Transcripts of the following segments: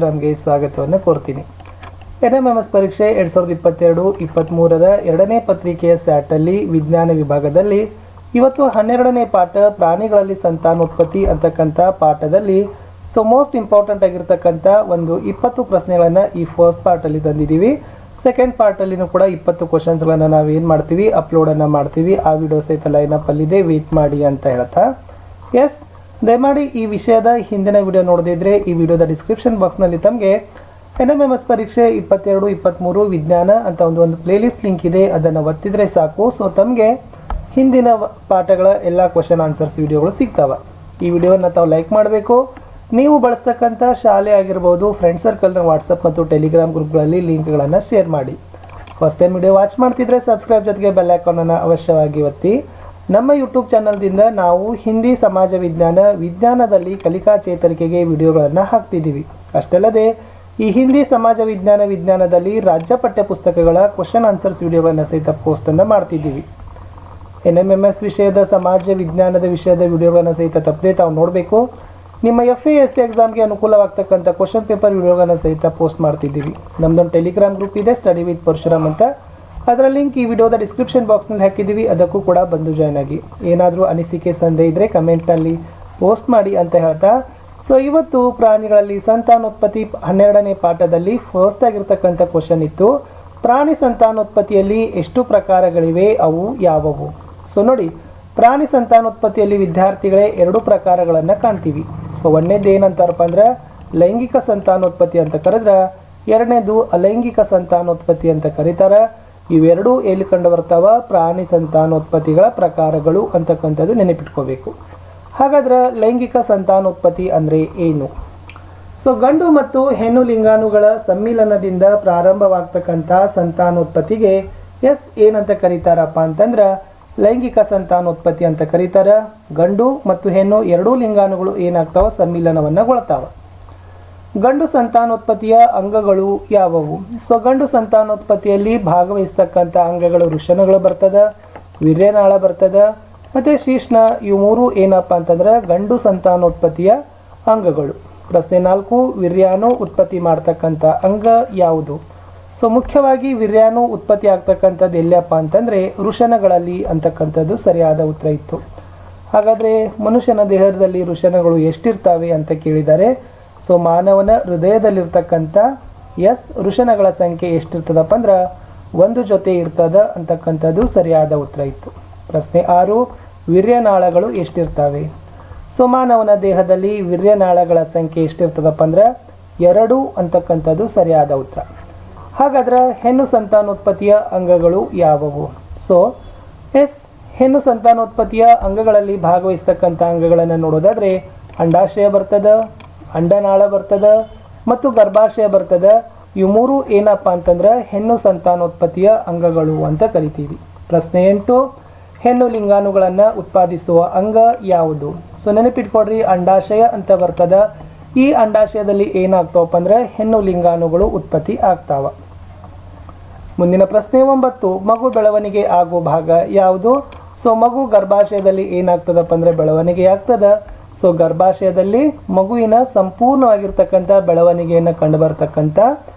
ನಮಗೆ ಸ್ವಾಗತವನ್ನು ಕೋರ್ತೀನಿ. NMMS ಪರೀಕ್ಷೆ 2022-23ರ ಎರಡನೇ ಪತ್ರಿಕೆಯ ಸ್ಯಾಟಲ್ಲಿ ವಿಜ್ಞಾನ ವಿಭಾಗದಲ್ಲಿ ಇವತ್ತು 12ನೇ ಪಾಠ ಪ್ರಾಣಿಗಳಲ್ಲಿ ಸಂತಾನೋತ್ಪತ್ತಿ ಅಂತಕ್ಕಂಥ ಪಾಠದಲ್ಲಿ ಮೋಸ್ಟ್ ಇಂಪಾರ್ಟೆಂಟ್ ಆಗಿರ್ತಕ್ಕಂಥ ಒಂದು 20 ಪ್ರಶ್ನೆಗಳನ್ನು ಈ ಫಸ್ಟ್ ಪಾರ್ಟಲ್ಲಿ ತಂದಿದ್ದೀವಿ. ಸೆಕೆಂಡ್ ಪಾರ್ಟಲ್ಲಿನೂ ಕೂಡ 20 ಕ್ವಶನ್ಸ್ಗಳನ್ನು ನಾವೇನು ಮಾಡ್ತೀವಿ ಅಪ್ಲೋಡನ್ನು ಮಾಡ್ತೀವಿ. ಆ ವಿಡಿಯೋ ಸಹಿತ ಲೈನಪ್ ಅಲ್ಲಿದೆ, ವೇಟ್ ಮಾಡಿ ಅಂತ ಹೇಳ್ತಾ ಎಸ್ ದಯಮಾಡಿ ಈ ವಿಷಯದ ಹಿಂದಿನ ವಿಡಿಯೋ ನೋಡದಿದ್ರೆ ಈ ವಿಡಿಯೋದ ಡಿಸ್ಕ್ರಿಪ್ಷನ್ ಬಾಕ್ಸ್ನಲ್ಲಿ ತಮಗೆ NMMS ಪರೀಕ್ಷೆ 22-23 ವಿಜ್ಞಾನ ಅಂತ ಒಂದು ಪ್ಲೇಲಿಸ್ಟ್ ಲಿಂಕ್ ಇದೆ, ಅದನ್ನು ಒತ್ತಿದ್ರೆ ಸಾಕು. ತಮಗೆ ಹಿಂದಿನ ಪಾಠಗಳ ಎಲ್ಲ ಕ್ವಶನ್ ಆನ್ಸರ್ಸ್ ವಿಡಿಯೋಗಳು ಸಿಗ್ತಾವೆ. ಈ ವಿಡಿಯೋನ ತಾವು ಲೈಕ್ ಮಾಡಬೇಕು. ನೀವು ಬಳಸ್ತಕ್ಕಂಥ ಶಾಲೆ ಆಗಿರ್ಬೋದು, ಫ್ರೆಂಡ್ ಸರ್ಕಲ್ನ ವಾಟ್ಸಪ್ ಮತ್ತು ಟೆಲಿಗ್ರಾಮ್ ಗ್ರೂಪ್ಗಳಲ್ಲಿ ಲಿಂಕ್ಗಳನ್ನು ಶೇರ್ ಮಾಡಿ. ಫಸ್ಟ್ ಟೈಮ್ ವಿಡಿಯೋ ವಾಚ್ ಮಾಡ್ತಿದ್ರೆ ಸಬ್ಸ್ಕ್ರೈಬ್ ಜೊತೆಗೆ ಬೆಲ್ ಐಕಾನನ್ನು ಅವಶ್ಯವಾಗಿ ಒತ್ತಿ. ನಮ್ಮ ಯೂಟ್ಯೂಬ್ ಚಾನಲ್ದಿಂದ ನಾವು ಹಿಂದಿ, ಸಮಾಜ ವಿಜ್ಞಾನದಲ್ಲಿ ಕಲಿಕಾ ಚೇತರಿಕೆಗೆ ವಿಡಿಯೋಗಳನ್ನು ಹಾಕ್ತಿದ್ದೀವಿ. ಅಷ್ಟಲ್ಲದೆ ಈ ಹಿಂದಿ, ಸಮಾಜ ವಿಜ್ಞಾನದಲ್ಲಿ ರಾಜ್ಯ ಪಠ್ಯ ಪುಸ್ತಕಗಳ ಕ್ವಶನ್ ಆನ್ಸರ್ಸ್ ವಿಡಿಯೋಗಳನ್ನು ಸಹಿತ ಪೋಸ್ಟನ್ನು ಮಾಡ್ತಿದ್ದೀವಿ. NMMS ವಿಷಯದ, ಸಮಾಜ ವಿಜ್ಞಾನದ ವಿಷಯದ ವಿಡಿಯೋಗಳನ್ನು ಸಹಿತ ತಪ್ಪದೆ ತಾವು ನೋಡಬೇಕು. ನಿಮ್ಮ FASC ಎಕ್ಸಾಮ್ಗೆ ಅನುಕೂಲವಾಗ್ತಕ್ಕಂಥ ಕ್ವಶನ್ ಪೇಪರ್ ವಿಡಿಯೋಗಳನ್ನು ಸಹಿತ ಪೋಸ್ಟ್ ಮಾಡ್ತಿದ್ದೀವಿ. ನಮ್ಮದೊಂದು ಟೆಲಿಗ್ರಾಮ್ ಗ್ರೂಪ್ ಇದೆ, ಸ್ಟಡಿ ವಿತ್ ಪರಶುರಾಮ್ ಅಂತ. ಅದರ ಲಿಂಕ್ ಈ ವಿಡಿಯೋದ ಡಿಸ್ಕ್ರಿಪ್ಷನ್ ಬಾಕ್ಸ್ನಲ್ಲಿ ಹಾಕಿದ್ದೀವಿ, ಅದಕ್ಕೂ ಕೂಡ ಬಂದು ಜಾಯ್ನ್ ಆಗಿ. ಏನಾದರೂ ಅನಿಸಿಕೆ ಸಂದೇಹ ಇದ್ದರೆ ಕಮೆಂಟ್ನಲ್ಲಿ ಪೋಸ್ಟ್ ಮಾಡಿ ಅಂತ ಹೇಳ್ತಾ ಇವತ್ತು ಪ್ರಾಣಿಗಳಲ್ಲಿ ಸಂತಾನೋತ್ಪತ್ತಿ 12ನೇ ಪಾಠದಲ್ಲಿ ಫಸ್ಟ್ ಆಗಿರ್ತಕ್ಕಂಥ ಕ್ವಶನ್ ಇತ್ತು. ಪ್ರಾಣಿ ಸಂತಾನೋತ್ಪತ್ತಿಯಲ್ಲಿ ಎಷ್ಟು ಪ್ರಕಾರಗಳಿವೆ, ಅವು ಯಾವುವು? ನೋಡಿ, ಪ್ರಾಣಿ ಸಂತಾನೋತ್ಪತ್ತಿಯಲ್ಲಿ ವಿದ್ಯಾರ್ಥಿಗಳೇ 2 ಪ್ರಕಾರಗಳನ್ನು ಕಾಣ್ತೀವಿ. ಒಂದನೇದು ಏನಂತಾರಪ್ಪ ಅಂದ್ರೆ ಲೈಂಗಿಕ ಸಂತಾನೋತ್ಪತ್ತಿ ಅಂತ ಕರೆದ್ರೆ, ಎರಡನೇದು ಅಲೈಂಗಿಕ ಸಂತಾನೋತ್ಪತ್ತಿ ಅಂತ ಕರೀತಾರೆ. ಇವೆರಡೂ ಎಲ್ಲಿ ಕಂಡು ಬರ್ತಾವ? ಪ್ರಾಣಿ ಸಂತಾನೋತ್ಪತ್ತಿಗಳ ಪ್ರಕಾರಗಳು ಅಂತಕ್ಕಂಥದ್ದು ನೆನಪಿಟ್ಕೋಬೇಕು. ಹಾಗಾದ್ರೆ ಲೈಂಗಿಕ ಸಂತಾನೋತ್ಪತ್ತಿ ಅಂದರೆ ಏನು? ಗಂಡು ಮತ್ತು ಹೆಣ್ಣು ಲಿಂಗಾಣುಗಳ ಸಮ್ಮಿಲನದಿಂದ ಪ್ರಾರಂಭವಾಗ್ತಕ್ಕಂಥ ಸಂತಾನೋತ್ಪತ್ತಿಗೆ ಏನಂತ ಕರೀತಾರಪ್ಪ ಅಂತಂದ್ರೆ ಲೈಂಗಿಕ ಸಂತಾನೋತ್ಪತ್ತಿ ಅಂತ ಕರೀತಾರ. ಗಂಡು ಮತ್ತು ಹೆಣ್ಣು ಎರಡೂ ಲಿಂಗಾಣುಗಳು ಏನಾಗ್ತಾವ? ಸಮ್ಮಿಲನವನ್ನಗೊಳ್ತಾವ. ಗಂಡು ಸಂತಾನೋತ್ಪತ್ತಿಯ ಅಂಗಗಳು ಯಾವುವು? ಗಂಡು ಸಂತಾನೋತ್ಪತ್ತಿಯಲ್ಲಿ ಭಾಗವಹಿಸ್ತಕ್ಕಂಥ ಅಂಗಗಳು ವೃಷಣಗಳು ಬರ್ತದ, ವೀರ್ಯನಾಳ ಬರ್ತದ ಮತ್ತು ಶೀಷ್ಣ. ಇವು 3 ಏನಪ್ಪ ಅಂತಂದ್ರೆ ಗಂಡು ಸಂತಾನೋತ್ಪತ್ತಿಯ ಅಂಗಗಳು. ಪ್ರಶ್ನೆ 4, ವೀರ್ಯಾಣು ಉತ್ಪತ್ತಿ ಮಾಡ್ತಕ್ಕಂಥ ಅಂಗ ಯಾವುದು? ಮುಖ್ಯವಾಗಿ ವೀರ್ಯಾಣು ಉತ್ಪತ್ತಿ ಆಗ್ತಕ್ಕಂಥದ್ದು ಎಲ್ಲಪ್ಪ ಅಂತಂದರೆ ವೃಷಣಗಳಲ್ಲಿ ಅಂತಕ್ಕಂಥದ್ದು ಸರಿಯಾದ ಉತ್ತರ ಇತ್ತು. ಹಾಗಾದರೆ ಮನುಷ್ಯನ ದೇಹದಲ್ಲಿ ವೃಷಣಗಳು ಎಷ್ಟಿರ್ತವೆ ಅಂತ ಕೇಳಿದ್ದಾರೆ. ಮಾನವನ ಹೃದಯದಲ್ಲಿರ್ತಕ್ಕಂಥ ವೃಷಣಗಳ ಸಂಖ್ಯೆ ಎಷ್ಟಿರ್ತದಪ್ಪ ಅಂದ್ರೆ 1 ಜೊತೆ ಇರ್ತದ ಅಂತಕ್ಕಂಥದ್ದು ಸರಿಯಾದ ಉತ್ತರ ಇತ್ತು. ಪ್ರಶ್ನೆ 6, ವೀರ್ಯನಾಳಗಳು ಎಷ್ಟಿರ್ತವೆ? ಮಾನವನ ದೇಹದಲ್ಲಿ ವೀರ್ಯನಾಳಗಳ ಸಂಖ್ಯೆ ಎಷ್ಟಿರ್ತದಪ್ಪ ಅಂದ್ರೆ 2 ಅಂತಕ್ಕಂಥದ್ದು ಸರಿಯಾದ ಉತ್ತರ. ಹಾಗಾದ್ರೆ ಹೆಣ್ಣು ಸಂತಾನೋತ್ಪತ್ತಿಯ ಅಂಗಗಳು ಯಾವುವು? ಹೆಣ್ಣು ಸಂತಾನೋತ್ಪತ್ತಿಯ ಅಂಗಗಳಲ್ಲಿ ಭಾಗವಹಿಸ್ತಕ್ಕಂಥ ಅಂಗಗಳನ್ನು ನೋಡೋದಾದ್ರೆ ಅಂಡಾಶಯ ಬರ್ತದ, ಅಂಡನಾಳ ಬರ್ತದ ಮತ್ತು ಗರ್ಭಾಶಯ ಬರ್ತದ. ಇವು 3 ಏನಪ್ಪ ಅಂತಂದ್ರೆ ಹೆಣ್ಣು ಸಂತಾನೋತ್ಪತ್ತಿಯ ಅಂಗಗಳು ಅಂತ ಕರಿತೀವಿ. ಪ್ರಶ್ನೆ 8, ಹೆಣ್ಣು ಲಿಂಗಾಣುಗಳನ್ನು ಉತ್ಪಾದಿಸುವ ಅಂಗ ಯಾವುದು? ನೆನಪಿಟ್ಕೊಡ್ರಿ, ಅಂಡಾಶಯ ಅಂತ ಬರ್ತದ. ಈ ಅಂಡಾಶಯದಲ್ಲಿ ಏನಾಗ್ತಾವಪ್ಪ ಅಂದ್ರೆ ಹೆಣ್ಣು ಲಿಂಗಾಣುಗಳು ಉತ್ಪತ್ತಿ ಆಗ್ತಾವ. ಮುಂದಿನ ಪ್ರಶ್ನೆ 9, ಮಗು ಬೆಳವಣಿಗೆ ಆಗುವ ಭಾಗ ಯಾವುದು? ಮಗು ಗರ್ಭಾಶಯದಲ್ಲಿ ಏನಾಗ್ತದಪ್ಪ ಅಂದ್ರೆ ಬೆಳವಣಿಗೆ ಆಗ್ತದ. ಗರ್ಭಾಶಯದಲ್ಲಿ ಮಗುವಿನ ಸಂಪೂರ್ಣವಾಗಿರ್ತಕ್ಕಂಥ ಬೆಳವಣಿಗೆಯನ್ನು ಕಂಡು ಬರ್ತಕ್ಕಂಥ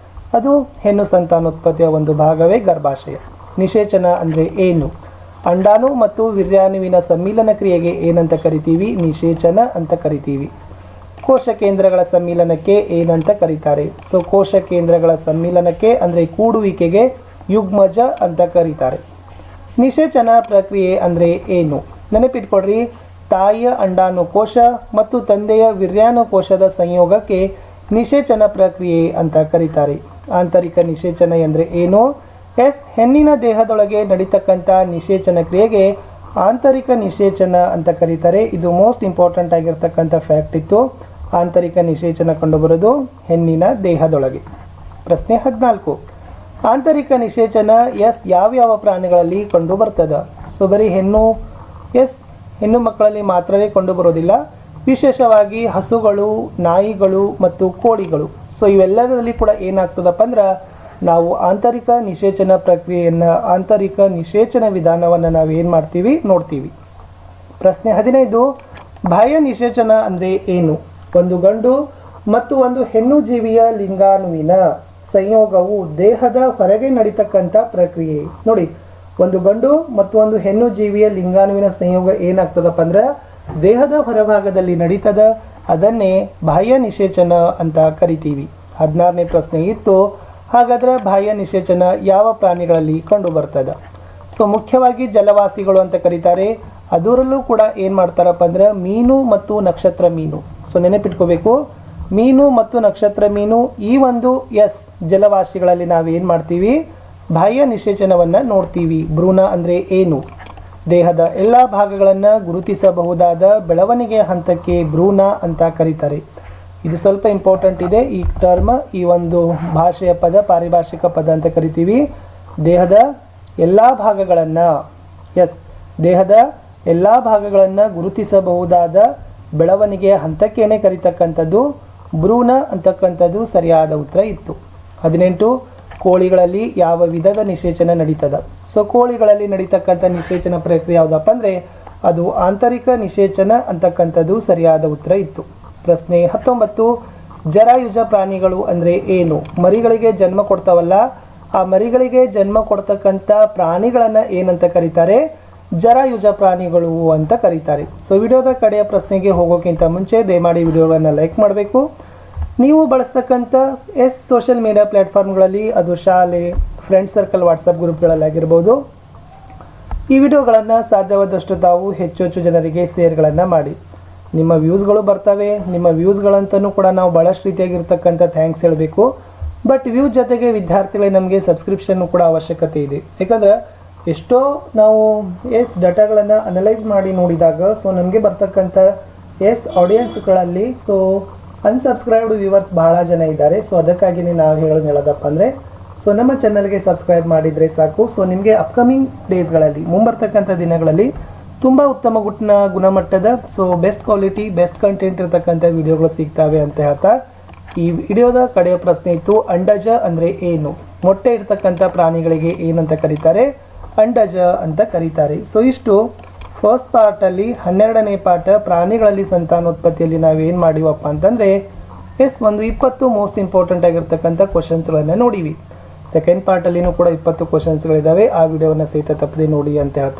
ಅದು ಹೆಣ್ಣು ಸಂತಾನೋತ್ಪತ್ತಿಯ ಒಂದು ಭಾಗವೇ ಗರ್ಭಾಶಯ. ನಿಷೇಚನ ಅಂದರೆ ಏನು? ಅಂಡಾಣು ಮತ್ತು ವೀರ್ಯಾಣುವಿನ ಸಮ್ಮಿಲನ ಕ್ರಿಯೆಗೆ ಏನಂತ ಕರಿತೀವಿ? ನಿಷೇಚನ ಅಂತ ಕರಿತೀವಿ. ಕೋಶ ಕೇಂದ್ರಗಳ ಸಮ್ಮಿಲನಕ್ಕೆ ಏನಂತ ಕರೀತಾರೆ? ಕೋಶ ಕೇಂದ್ರಗಳ ಸಮ್ಮಿಲನಕ್ಕೆ ಅಂದರೆ ಕೂಡುವಿಕೆಗೆ ಯುಗ್ಮಜ ಅಂತ ಕರೀತಾರೆ. ನಿಷೇಚನ ಪ್ರಕ್ರಿಯೆ ಅಂದರೆ ಏನು? ನೆನಪಿಟ್ಕೊಡ್ರಿ, ತಾಯಿಯ ಅಂಡಾಣು ಕೋಶ ಮತ್ತು ತಂದೆಯ ವೀರ್ಯಾಣು ಕೋಶದ ಸಂಯೋಗಕ್ಕೆ ನಿಷೇಚನ ಪ್ರಕ್ರಿಯೆ ಅಂತ ಕರೀತಾರೆ. ಆಂತರಿಕ ನಿಷೇಚನ ಅಂದರೆ ಏನು? ಹೆಣ್ಣಿನ ದೇಹದೊಳಗೆ ನಡೀತಕ್ಕಂಥ ನಿಷೇಚನ ಕ್ರಿಯೆಗೆ ಆಂತರಿಕ ನಿಷೇಚನ ಅಂತ ಕರೀತಾರೆ. ಇದು ಮೋಸ್ಟ್ ಇಂಪಾರ್ಟೆಂಟ್ ಆಗಿರ್ತಕ್ಕಂಥ ಫ್ಯಾಕ್ಟ್ ಇತ್ತು. ಆಂತರಿಕ ನಿಷೇಚನ ಕಂಡುಬರೋದು ಹೆಣ್ಣಿನ ದೇಹದೊಳಗೆ. ಪ್ರಶ್ನೆ 14, ಆಂತರಿಕ ನಿಷೇಚನ ಯಾವ್ಯಾವ ಪ್ರಾಣಿಗಳಲ್ಲಿ ಕಂಡು ಬರ್ತದ? ಬರೀ ಹೆಣ್ಣು ಮಕ್ಕಳಲ್ಲಿ ಮಾತ್ರವೇ ಕಂಡು ಬರೋದಿಲ್ಲ. ವಿಶೇಷವಾಗಿ ಹಸುಗಳು, ನಾಯಿಗಳು ಮತ್ತು ಕೋಳಿಗಳು. ಇವೆಲ್ಲದರಲ್ಲಿ ಕೂಡ ಏನಾಗ್ತದಪ್ಪ ಅಂದ್ರೆ ನಾವು ಆಂತರಿಕ ನಿಷೇಚನ ಪ್ರಕ್ರಿಯೆಯನ್ನು, ಆಂತರಿಕ ನಿಷೇಚನ ವಿಧಾನವನ್ನು ನಾವು ಏನು ಮಾಡ್ತೀವಿ ನೋಡ್ತೀವಿ. ಪ್ರಶ್ನೆ 15, ಬಾಹ್ಯ ನಿಷೇಚನ ಅಂದರೆ ಏನು? ಒಂದು ಗಂಡು ಮತ್ತು ಒಂದು ಹೆಣ್ಣು ಜೀವಿಯ ಲಿಂಗಾಣುವಿನ ಸಂಯೋಗವು ದೇಹದ ಹೊರಗೆ ನಡೀತಕ್ಕಂಥ ಪ್ರಕ್ರಿಯೆ. ನೋಡಿ, ಒಂದು ಗಂಡು ಮತ್ತು ಒಂದು ಹೆಣ್ಣು ಜೀವಿಯ ಲಿಂಗಾಣುವಿನ ಸಂಯೋಗ ಏನಾಗ್ತದಪ್ಪ ಅಂದ್ರೆ ದೇಹದ ಹೊರಭಾಗದಲ್ಲಿ ನಡೀತದ. ಅದನ್ನೇ ಬಾಹ್ಯ ನಿಷೇಚನ ಅಂತ ಕರಿತೀವಿ. 16ನೇ ಪ್ರಶ್ನೆ ಇತ್ತು, ಹಾಗಾದ್ರೆ ಬಾಹ್ಯ ನಿಷೇಚನ ಯಾವ ಪ್ರಾಣಿಗಳಲ್ಲಿ ಕಂಡು ಬರ್ತದ? ಸೊ ಮುಖ್ಯವಾಗಿ ಜಲವಾಸಿಗಳು ಅಂತ ಕರೀತಾರೆ. ಅದರಲ್ಲೂ ಕೂಡ ಏನು ಮಾಡ್ತಾರಪ್ಪ ಅಂದ್ರೆ ಮೀನು ಮತ್ತು ನಕ್ಷತ್ರ ಮೀನು. ಸೊ ನೆನಪಿಟ್ಕೋಬೇಕು, ಮೀನು ಮತ್ತು ನಕ್ಷತ್ರ ಮೀನು ಈ ಒಂದು ಜಲವಾಸಿಗಳಲ್ಲಿ ನಾವೇನು ಮಾಡ್ತೀವಿ, ಬಾಹ್ಯ ನಿಷೇಚನವನ್ನು ನೋಡ್ತೀವಿ. ಭ್ರೂಣ ಅಂದರೆ ಏನು? ದೇಹದ ಎಲ್ಲ ಭಾಗಗಳನ್ನು ಗುರುತಿಸಬಹುದಾದ ಬೆಳವಣಿಗೆ ಹಂತಕ್ಕೆ ಭ್ರೂಣ ಅಂತ ಕರೀತಾರೆ. ಇದು ಸ್ವಲ್ಪ ಇಂಪಾರ್ಟೆಂಟ್ ಇದೆ ಈ ಟರ್ಮ್. ಈ ಒಂದು ಭಾಷೆಯ ಪದ ಪಾರಿಭಾಷಿಕ ಪದ ಅಂತ ಕರಿತೀವಿ. ದೇಹದ ಎಲ್ಲ ಭಾಗಗಳನ್ನು ದೇಹದ ಎಲ್ಲ ಭಾಗಗಳನ್ನು ಗುರುತಿಸಬಹುದಾದ ಬೆಳವಣಿಗೆಯ ಹಂತಕ್ಕೇನೆ ಕರೀತಕ್ಕಂಥದ್ದು ಭ್ರೂಣ ಅಂತಕ್ಕಂಥದ್ದು ಸರಿಯಾದ ಉತ್ತರ ಇತ್ತು. 18 ಕೋಳಿಗಳಲ್ಲಿ ಯಾವ ವಿಧದ ನಿಷೇಚನ ನಡೀತದ? ಸೊ ಕೋಳಿಗಳಲ್ಲಿ ನಡೀತಕ್ಕಂಥ ನಿಷೇಚನ ಪ್ರಕ್ರಿಯೆ ಯಾವುದಪ್ಪ ಅಂದರೆ ಅದು ಆಂತರಿಕ ನಿಷೇಚನ ಅಂತಕ್ಕಂಥದ್ದು ಸರಿಯಾದ ಉತ್ತರ ಇತ್ತು. ಪ್ರಶ್ನೆ 19, ಜರಾಯುಜ ಪ್ರಾಣಿಗಳು ಅಂದರೆ ಏನು? ಮರಿಗಳಿಗೆ ಜನ್ಮ ಕೊಡ್ತಾವಲ್ಲ, ಆ ಮರಿಗಳಿಗೆ ಜನ್ಮ ಕೊಡ್ತಕ್ಕಂಥ ಪ್ರಾಣಿಗಳನ್ನು ಏನಂತ ಕರೀತಾರೆ? ಜರಾಯುಜ ಪ್ರಾಣಿಗಳು ಅಂತ ಕರೀತಾರೆ. ಸೊ ವಿಡಿಯೋದ ಕಡೆಯ ಪ್ರಶ್ನೆಗೆ ಹೋಗೋಕ್ಕಿಂತ ಮುಂಚೆ ದಯಮಾಡಿ ವಿಡಿಯೋಗಳನ್ನು ಲೈಕ್ ಮಾಡಬೇಕು. ನೀವು ಬಳಸ್ತಕ್ಕಂಥ ಸೋಷಿಯಲ್ ಮೀಡಿಯಾ ಪ್ಲ್ಯಾಟ್ಫಾರ್ಮ್ಗಳಲ್ಲಿ, ಅದು ಶಾಲೆ, ಫ್ರೆಂಡ್ ಸರ್ಕಲ್, ವಾಟ್ಸಪ್ ಗ್ರೂಪ್ಗಳಲ್ಲಾಗಿರ್ಬೋದು, ಈ ವಿಡಿಯೋಗಳನ್ನು ಸಾಧ್ಯವಾದಷ್ಟು ತಾವು ಹೆಚ್ಚು ಜನರಿಗೆ ಶೇರ್ಗಳನ್ನು ಮಾಡಿ. ನಿಮ್ಮ ವ್ಯೂಸ್ಗಳು ಬರ್ತವೆ. ನಿಮ್ಮ ವ್ಯೂಸ್ಗಳಂತೂ ಕೂಡ ನಾವು ಭಾಳಷ್ಟು ರೀತಿಯಾಗಿರ್ತಕ್ಕಂಥ ಥ್ಯಾಂಕ್ಸ್ ಹೇಳಬೇಕು. ಬಟ್ ವ್ಯೂಸ್ ಜೊತೆಗೆ ವಿದ್ಯಾರ್ಥಿಗಳಿಗೆ ನಮಗೆ ಸಬ್ಸ್ಕ್ರಿಪ್ಷನ್ ಕೂಡ ಅವಶ್ಯಕತೆ ಇದೆ. ಯಾಕಂದ್ರೆ ಎಷ್ಟೋ ನಾವು ಡಾಟಾಗಳನ್ನು ಅನಲೈಸ್ ಮಾಡಿ ನೋಡಿದಾಗ ಸೊ ನಮಗೆ ಬರ್ತಕ್ಕಂಥ ಆಡಿಯನ್ಸ್ಗಳಲ್ಲಿ ಸೊ ಅನ್ಸಬ್ಸ್ಕ್ರೈಬ್ಡ್ ವ್ಯೂವರ್ಸ್ ಭಾಳ ಜನ ಇದ್ದಾರೆ. ಸೊ ಅದಕ್ಕಾಗಿಯೇ ನಾವು ಹೇಳೋದಪ್ಪ ಅಂದರೆ ಸೊ ನಮ್ಮ ಚಾನಲ್ಗೆ ಸಬ್ಸ್ಕ್ರೈಬ್ ಮಾಡಿದರೆ ಸಾಕು. ಸೊ ನಿಮಗೆ ಅಪ್ಕಮಿಂಗ್ ಡೇಸ್ಗಳಲ್ಲಿ, ಮುಂಬರ್ತಕ್ಕಂಥ ದಿನಗಳಲ್ಲಿ ತುಂಬ ಉತ್ತಮ ಗುಣಮಟ್ಟದ so best quality, best content ಇರತಕ್ಕಂಥ ವಿಡಿಯೋಗಳು ಸಿಗ್ತವೆ ಅಂತ ಹೇಳ್ತಾ ಈ ವಿಡಿಯೋದ ಕಡೆಯ ಪ್ರಶ್ನೆ ಇತ್ತು, ಅಂಡಜ ಅಂದರೆ ಏನು? ಮೊಟ್ಟೆ ಇರ್ತಕ್ಕಂಥ ಪ್ರಾಣಿಗಳಿಗೆ ಏನಂತ ಕರೀತಾರೆ? ಅಂಡಜ ಅಂತ ಕರೀತಾರೆ. ಸೊ ಇಷ್ಟು ಫಸ್ಟ್ ಪಾರ್ಟಲ್ಲಿ. 12ನೇ ಪಾಠ ಪ್ರಾಣಿಗಳಲ್ಲಿ ಸಂತಾನೋತ್ಪತ್ತಿಯಲ್ಲಿ ನಾವೇನು ಮಾಡಿವಪ್ಪ ಅಂತಂದರೆ ಒಂದು 20 ಮೋಸ್ಟ್ ಇಂಪಾರ್ಟೆಂಟ್ ಆಗಿರ್ತಕ್ಕಂಥ ಕ್ವಶನ್ಸ್ಗಳನ್ನು ನೋಡಿವಿ. ಸೆಕೆಂಡ್ ಪಾರ್ಟಲ್ಲಿನೂ ಕೂಡ 20 ಕ್ವಶನ್ಸ್ಗಳಿದ್ದಾವೆ. ಆ ವಿಡಿಯೋವನ್ನು ಸಹಿತ ತಪ್ಪದೆ ನೋಡಿ ಅಂತ ಹೇಳ್ತಾ